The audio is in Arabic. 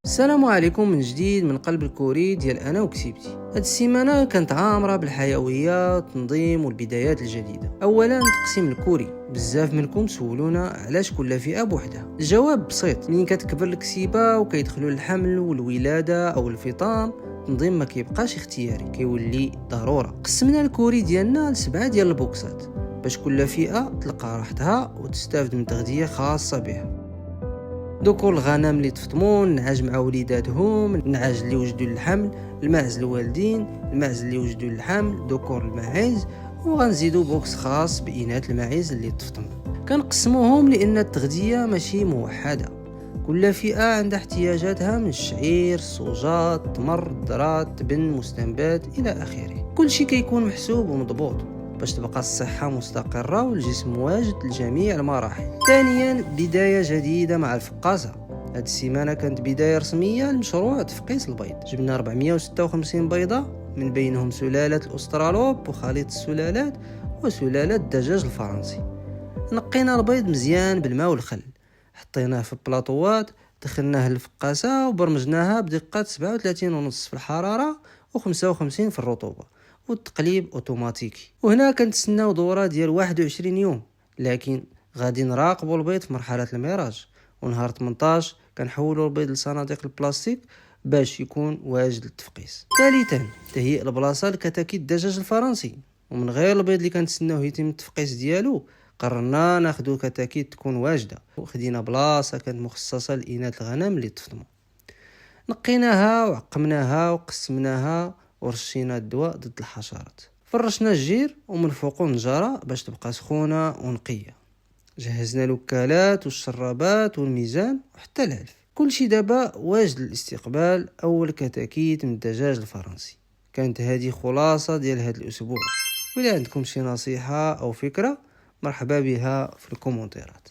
السلام عليكم من جديد من قلب الكوري ديال انا وكتيبتي. هاد السيمانه كانت عامره بالحيويه، التنظيم والبدايات الجديده. اولا تقسيم الكوري، بزاف منكم سولونا علاش كل فئه بوحدها. الجواب بسيط، ملي كتكبر الكسيبه وكيدخلوا الحمل والولاده او الفطام، التنظيم ما كيبقاش اختياري، كيولي ضروره. قسمنا الكوري ديالنا لسبعه ديال البوكسات باش كل فئه تلقى راحتها وتستافد من تغذيه خاصه بها. ذكور الغنم اللي تفطمون، النعاج مع وليداتهم، النعاج اللي وجدوا للحمل، الماعز الوالدين، الماعز اللي وجدوا للحمل، ذكور الماعز، وغنزيدوا بوكس خاص بإناث الماعز اللي تفطموا. كنقسموهم لأن التغذية ماشي موحدة، كل فئة عندها احتياجاتها من الشعير، الصوجات، التمر، الذرات، التبن، المستنبات إلى آخره. كل شيء كيكون محسوب ومضبوط باش تبقى الصحة مستقرة والجسم واجد لجميع المراحل. ثانيا، بداية جديدة مع الفقاسة. هاد السيمانة كانت بداية رسمية لمشروع تفقيس البيض. جبنا 456 بيضة، من بينهم سلالة الأسترالوب وخليط السلالات وسلالة الدجاج الفرنسي. نقينا البيض مزيان بالماء والخل، حطيناه في بلاطوات، دخلناه للفقاسة وبرمجناها بدقة 37.5 في الحرارة و55 في الرطوبة، والتقليب اوتوماتيكي. وهنا كنتسناو دوره ديال 21 يوم، لكن غادي نراقبوا البيض في مرحله الميراج، ونهار 18 كنحولوا البيض لصناديق البلاستيك باش يكون واجد للتفقيس. ثالثا، تهيئ البلاصه لكتاكيت الدجاج الفرنسي، ومن غير البيض اللي كنتسناوه يتم التفقيس ديالو، قررنا ناخذوا كتاكيت تكون واجده، وخدينا بلاصه كانت مخصصه لإناث الغنم اللي تفطموا. نقيناها وعقمناها وقسمناها ورشينا الدواء ضد الحشرات، فرشنا الجير ومن فوقه النجارة باش تبقى سخونة ونقية. جهزنا الوكالات والشرابات والميزان وحتى العلف. كل شي دابا واجد للاستقبال اول كتاكيت من الدجاج الفرنسي. كانت هذه خلاصة ديال هذا الاسبوع، ولا عندكم شي نصيحة او فكرة مرحبا بها في الكومنتيرات.